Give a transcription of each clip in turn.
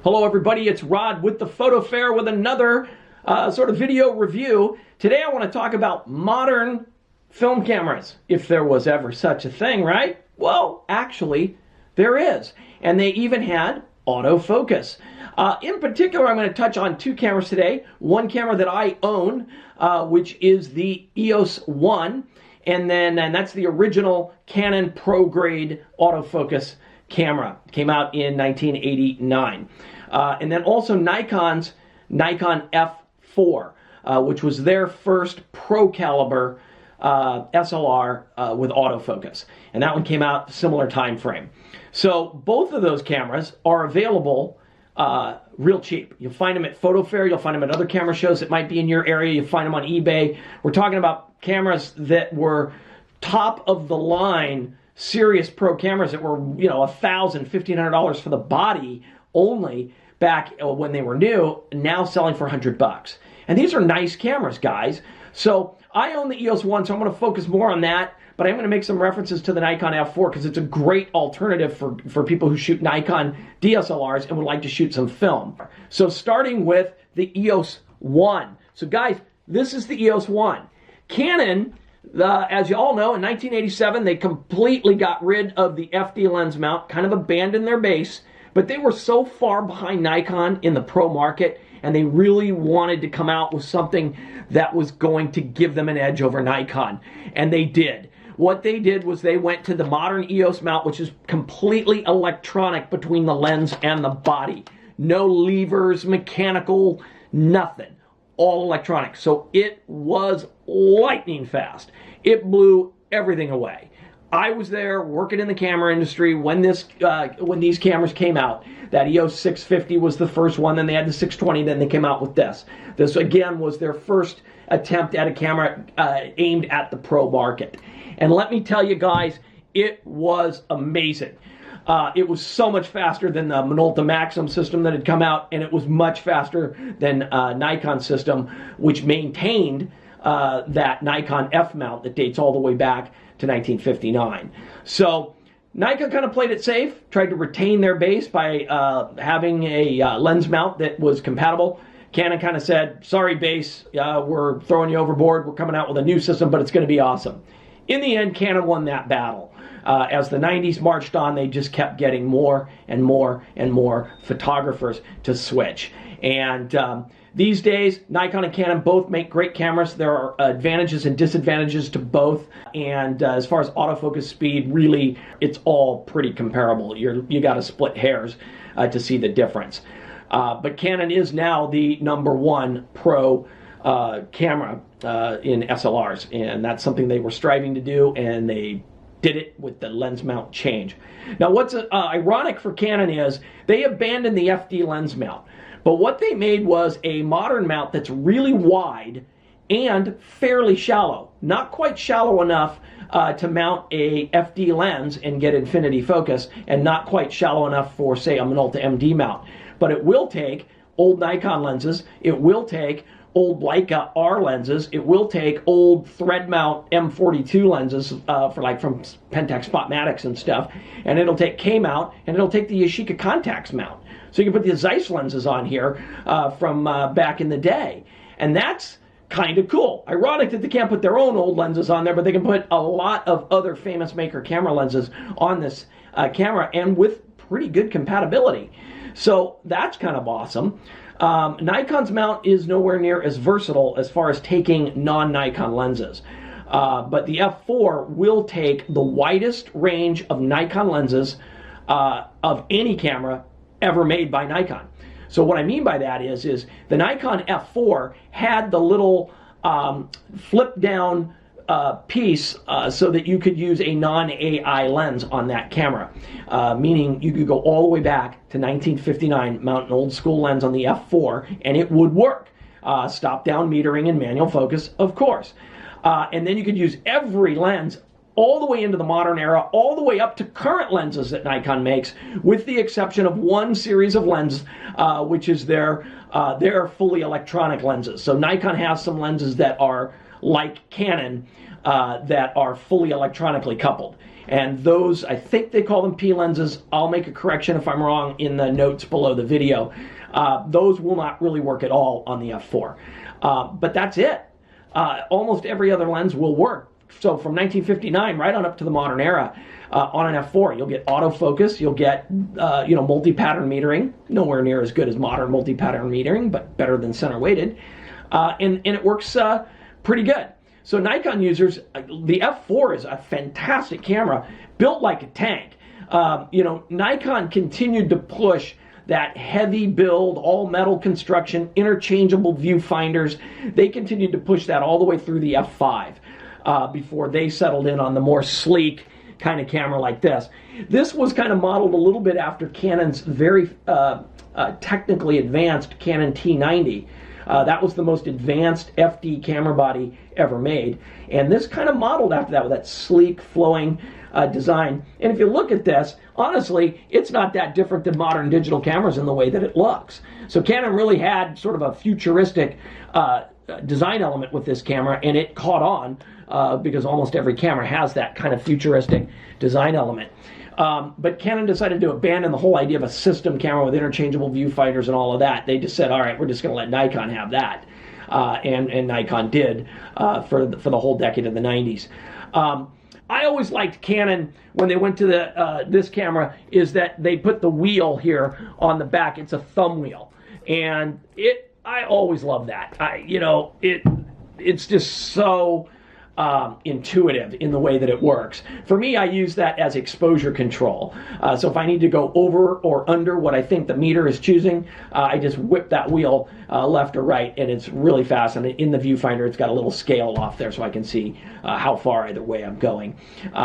Hello everybody, it's Rod with the PhotoFair with another sort of video review. Today I want to talk about modern film cameras, if there was ever such a thing, right? Well, actually, there is. And they even had autofocus. In particular, I'm going to touch on two cameras today. One camera that I own, which is the EOS 1, and that's the original Canon Pro grade autofocus camera. Came out in 1989. And then also Nikon's Nikon F4, which was their first pro caliber SLR with autofocus. And that one came out similar time frame. So both of those cameras are available real cheap. You'll find them at PhotoFair, you'll find them at other camera shows that might be in your area, you'll find them on eBay. We're talking about cameras that were top of the line serious pro cameras that were, you know, $1,000, $1,500 for the body only back when they were new, now selling for $100. And these are nice cameras, guys. So I own the EOS 1, so I'm going to focus more on that, but I'm going to make some references to the Nikon F4 because it's a great alternative for people who shoot Nikon DSLRs and would like to shoot some film. So starting with the EOS 1. So guys, this is the EOS 1. Canon, as you all know, in 1987, they completely got rid of the FD lens mount, kind of abandoned their base, but they were so far behind Nikon in the pro market, and they really wanted to come out with something that was going to give them an edge over Nikon, and they did. What they did was they went to the modern EOS mount, which is completely electronic between the lens and the body. No levers, mechanical, nothing. All electronic. So it was lightning fast. It blew everything away. I was there working in the camera industry when these cameras came out. That EOS 650 was the first one, then they had the 620, then they came out with this. This again was their first attempt at a camera aimed at the pro market. And let me tell you guys, it was amazing. It was so much faster than the Minolta Maxim system that had come out, and it was much faster than Nikon system, which maintained that Nikon F mount that dates all the way back to 1959. So Nikon kind of played it safe, tried to retain their base by having a lens mount that was compatible. Canon kind of said, sorry base, we're throwing you overboard, we're coming out with a new system, but it's going to be awesome. In the end, Canon won that battle. As the 90s marched on, they just kept getting more and more and more photographers to switch. And these days, Nikon and Canon both make great cameras. There are advantages and disadvantages to both. And as far as autofocus speed, really, it's all pretty comparable. You got to split hairs to see the difference. But Canon is now the #1 pro camera in SLRs. And that's something they were striving to do, and they did it with the lens mount change. Now what's ironic for Canon is they abandoned the FD lens mount, but what they made was a modern mount that's really wide and fairly shallow. Not quite shallow enough to mount a FD lens and get infinity focus, and not quite shallow enough for, say, a Minolta MD mount. But it will take old Nikon lenses, it will take old Leica R lenses, it will take old thread mount M42 lenses from Pentax Spotmatics and stuff, and it'll take K mount, and it'll take the Yashica Contax mount. So you can put the Zeiss lenses on here from back in the day, and that's kind of cool. Ironic that they can't put their own old lenses on there, but they can put a lot of other famous maker camera lenses on this camera, and with pretty good compatibility. So that's kind of awesome. Nikon's mount is nowhere near as versatile as far as taking non-Nikon lenses. But the F4 will take the widest range of Nikon lenses of any camera ever made by Nikon. So what I mean by that is the Nikon F4 had the little flip down piece so that you could use a non-AI lens on that camera, meaning you could go all the way back to 1959, mount an old school lens on the F4, and it would work. Stop down metering and manual focus, of course. And then you could use every lens all the way into the modern era, all the way up to current lenses that Nikon makes, with the exception of one series of lenses, which is their fully electronic lenses. So Nikon has some lenses that are like Canon that are fully electronically coupled. And those, I think they call them P lenses. I'll make a correction if I'm wrong in the notes below the video. Those will not really work at all on the F4. But that's it. Almost every other lens will work. So from 1959 right on up to the modern era, on an F4, you'll get autofocus, you'll get multi-pattern metering, nowhere near as good as modern multi-pattern metering, but better than center weighted, and it works pretty good. So Nikon users, the F4 is a fantastic camera, built like a tank. Nikon continued to push that heavy build, all metal construction, interchangeable viewfinders. They continued to push that all the way through the F5 before they settled in on the more sleek kind of camera like this. This was kind of modeled a little bit after Canon's very technically advanced Canon T90. That was the most advanced FD camera body ever made. And this kind of modeled after that with that sleek, flowing design. And if you look at this, honestly, it's not that different than modern digital cameras in the way that it looks. So Canon really had sort of a futuristic design element with this camera, and it caught on because almost every camera has that kind of futuristic design element. But Canon decided to abandon the whole idea of a system camera with interchangeable viewfinders and all of that. They just said, all right, we're just going to let Nikon have that. And Nikon did for the whole decade of the 90s. I always liked Canon when they went to this camera is that they put the wheel here on the back. It's a thumb wheel. And I always love that. It's just so intuitive in the way that it works. For me, I use that as exposure control. So if I need to go over or under what I think the meter is choosing, I just whip that wheel left or right, and it's really fast. And in the viewfinder, it's got a little scale off there so I can see how far either way I'm going.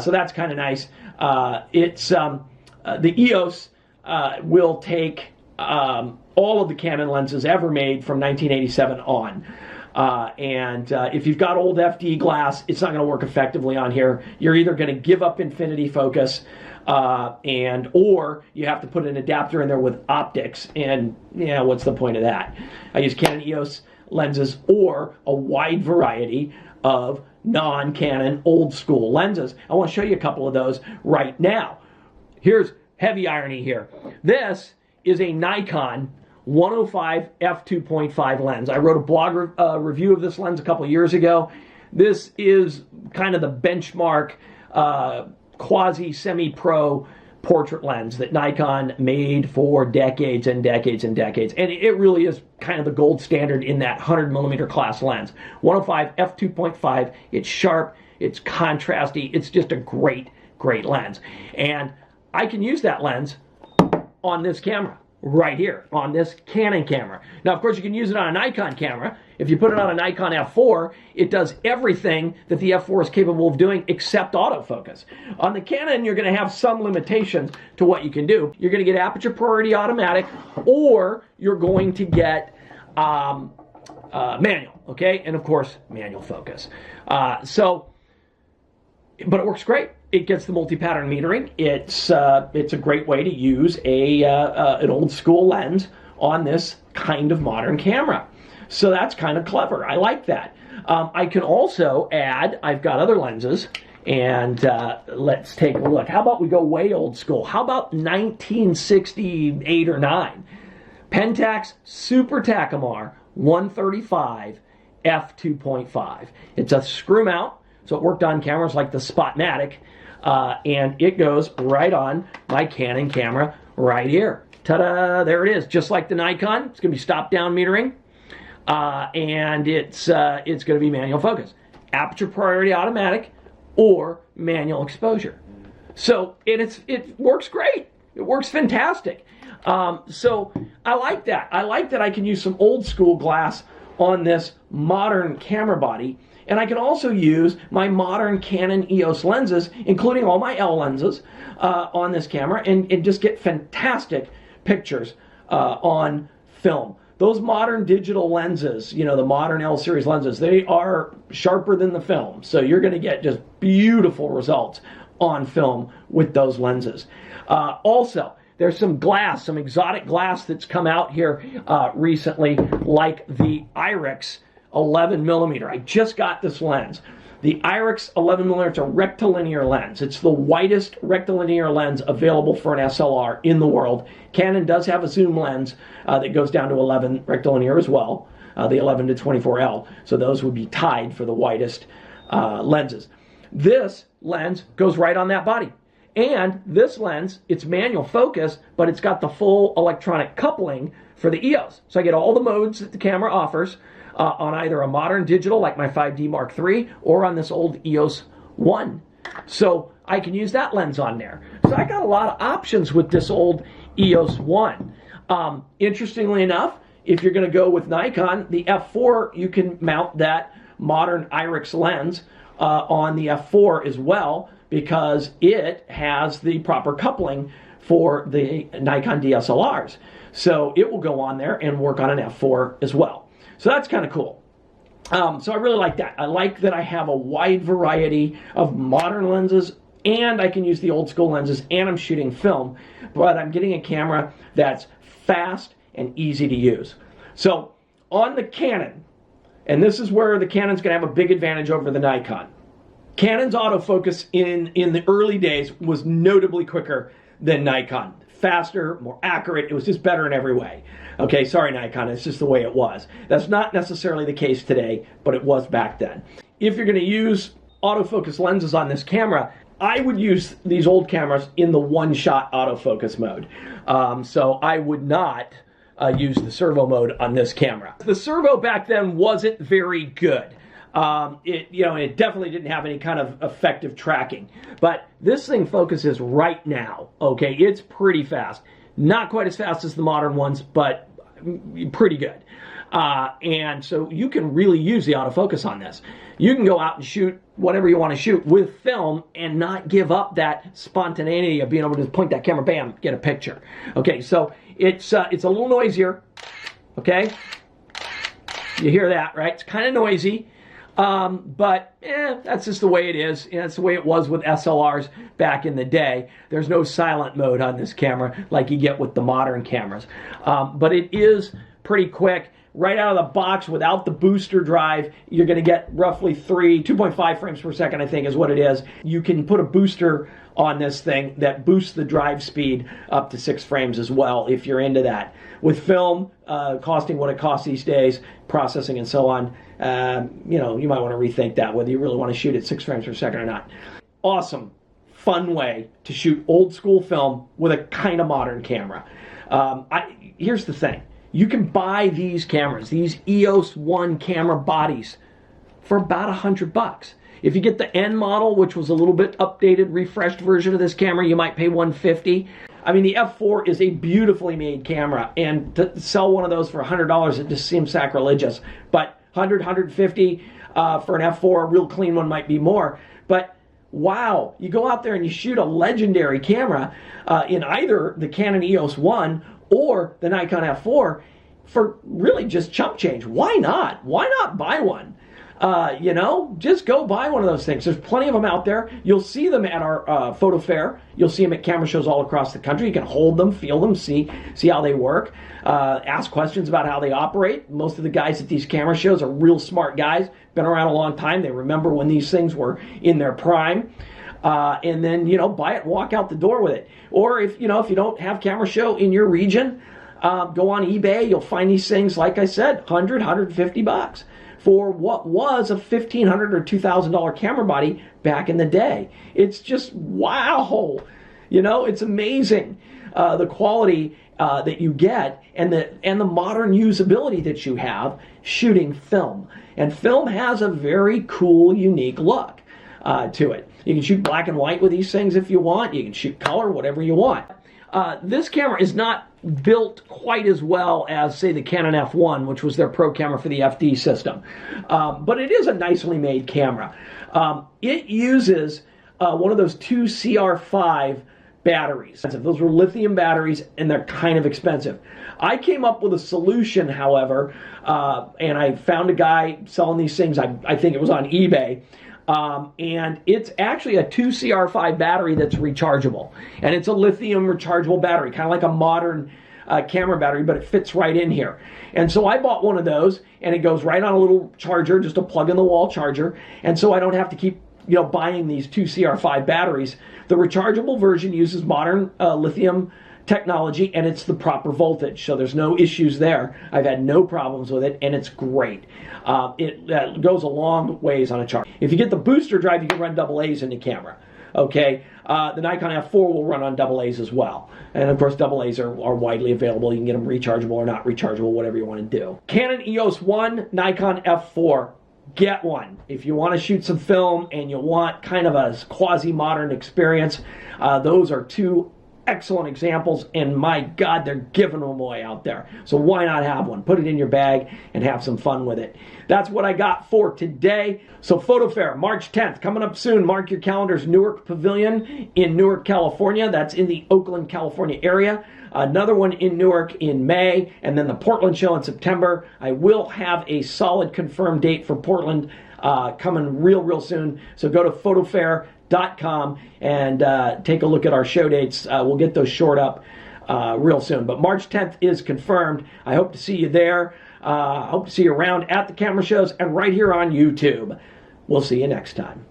So that's kind of nice. The EOS will take all of the Canon lenses ever made from 1987 on. If you've got old FD glass, it's not going to work effectively on here. You're either going to give up infinity focus, or you have to put an adapter in there with optics, and what's the point of that? I use Canon EOS lenses or a wide variety of non-Canon old school lenses. I want to show you a couple of those right now. Here's heavy irony here. This is a Nikon 105 f2.5 lens. I wrote a blog review of this lens a couple of years ago. This is kind of the benchmark quasi semi-pro portrait lens that Nikon made for decades and decades and decades. And it really is kind of the gold standard in that 100mm class lens. 105 f2.5, it's sharp, it's contrasty, it's just a great, great lens. And I can use that lens on this camera. Right here on this Canon camera. Now, of course, you can use it on a Nikon camera. If you put it on a Nikon F4, it does everything that the F4 is capable of doing except autofocus. On the Canon, you're going to have some limitations to what you can do. You're going to get aperture priority automatic, or you're going to get manual, okay? And of course, manual focus. But it works great. It gets the multi-pattern metering. It's a great way to use an old school lens on this kind of modern camera. So that's kind of clever. I like that. I can also add, I've got other lenses, and let's take a look. How about we go way old school? How about 1968 or 9? Pentax Super Takumar 135 f2.5. It's a screw mount, so it worked on cameras like the Spotmatic. And it goes right on my Canon camera right here. Ta-da! There it is. Just like the Nikon, it's going to be stop-down metering, and it's going to be manual focus, aperture priority automatic, or manual exposure. So it works great. It works fantastic. So I like that. I like that I can use some old school glass on this modern camera body. And I can also use my modern Canon EOS lenses, including all my L lenses, on this camera, and just get fantastic pictures on film. Those modern digital lenses, the modern L series lenses, they are sharper than the film. So you're going to get just beautiful results on film with those lenses. Also, there's some glass, some exotic glass that's come out here recently, like the Irix 11mm. I just got this lens. The IRIX 11mm, it's a rectilinear lens. It's the widest rectilinear lens available for an SLR in the world. Canon does have a zoom lens that goes down to 11 rectilinear as well, the 11 to 24L. So those would be tied for the widest lenses. This lens goes right on that body. And this lens, it's manual focus, but it's got the full electronic coupling for the EOS. So I get all the modes that the camera offers on either a modern digital like my 5D Mark III or on this old EOS 1. So I can use that lens on there. So I got a lot of options with this old EOS 1. Interestingly enough, if you're going to go with Nikon, the F4, you can mount that modern IRIX lens on the F4 as well, because it has the proper coupling for the Nikon DSLRs. So it will go on there and work on an F4 as well. So that's kind of cool. So I really like that. I like that I have a wide variety of modern lenses, and I can use the old school lenses, and I'm shooting film, but I'm getting a camera that's fast and easy to use. So on the Canon, and this is where the Canon's going to have a big advantage over the Nikon. Canon's autofocus in the early days was notably quicker than Nikon. Faster, more accurate, it was just better in every way. Okay, sorry Nikon, it's just the way it was. That's not necessarily the case today, but it was back then. If you're going to use autofocus lenses on this camera, I would use these old cameras in the one-shot autofocus mode. So I would not use the servo mode on this camera. The servo back then wasn't very good. It definitely didn't have any kind of effective tracking. But this thing focuses right now, okay? It's pretty fast. Not quite as fast as the modern ones, but pretty good. And so you can really use the autofocus on this. You can go out and shoot whatever you want to shoot with film and not give up that spontaneity of being able to just point that camera, bam, get a picture. Okay, so it's a little noisier, okay? You hear that, right? It's kind of noisy. But that's just the way it is. That's the way it was with SLRs back in the day. There's no silent mode on this camera like you get with the modern cameras. But it is pretty quick. Right out of the box without the booster drive, you're going to get roughly 2.5 frames per second, I think is what it is. You can put a booster on this thing that boosts the drive speed up to 6 frames as well if you're into that. With film costing what it costs these days, processing and so on, you might want to rethink that, whether you really want to shoot at 6 frames per second or not. Awesome, fun way to shoot old school film with a kind of modern camera. Here's the thing. You can buy these cameras, these EOS 1 camera bodies, for about $100. If you get the N model, which was a little bit updated, refreshed version of this camera, you might pay $150. I mean, the F4 is a beautifully made camera, and to sell one of those for $100, it just seems sacrilegious. But $100, $150 for an F4, a real clean one might be more. But wow, you go out there and you shoot a legendary camera in either the Canon EOS 1 or the Nikon F4 for really just chump change. Why not? Why not buy one? Just go buy one of those things. There's plenty of them out there. You'll see them at our PhotoFair. You'll see them at camera shows all across the country. You can hold them, feel them, see how they work, ask questions about how they operate. Most of the guys at these camera shows are real smart guys, been around a long time. They remember when these things were in their prime. And then, buy it, walk out the door with it. Or if you don't have camera show in your region, go on eBay. You'll find these things, like I said, $100, $150 for what was a $1,500 or $2,000 camera body back in the day. It's just wow. It's amazing the quality that you get and the modern usability that you have shooting film. And film has a very cool, unique look to it. You can shoot black and white with these things if you want. You can shoot color, whatever you want. This camera is not built quite as well as, say, the Canon F1, which was their pro camera for the FD system. But it is a nicely made camera. It uses one of those 2 CR5 batteries. Those were lithium batteries, and they're kind of expensive. I came up with a solution, however, and I found a guy selling these things, I think it was on eBay, and it's actually a 2 CR5 battery that's rechargeable. And it's a lithium rechargeable battery, kind of like a modern camera battery, but it fits right in here. And so I bought one of those, and it goes right on a little charger, just a plug-in-the-wall charger, and so I don't have to keep buying these two CR5 batteries. The rechargeable version uses modern lithium technology, and it's the proper voltage, so there's no issues there. I've had no problems with it, and it's great. It goes a long ways on a charge. If you get the booster drive, you can run AA's in the camera. Okay, the Nikon F4 will run on AA's as well, and of course AA's are widely available. You can get them rechargeable or not rechargeable, whatever you want to do. Canon EOS 1, Nikon F4. Get one. If you want to shoot some film and you want kind of a quasi-modern experience, those are two excellent examples, and my God, they're giving them away out there. So why not have one? Put it in your bag and have some fun with it. That's what I got for today. So PhotoFair, March 10th, coming up soon. Mark your calendars. Newark Pavilion in Newark, California. That's in the Oakland, California area. Another one in Newark in May, and then the Portland show in September. I will have a solid confirmed date for Portland coming real soon. So go to PhotoFair.com and take a look at our show dates. We'll get those shored up real soon. But March 10th is confirmed. I hope to see you there. I hope to see you around at the camera shows and right here on YouTube. We'll see you next time.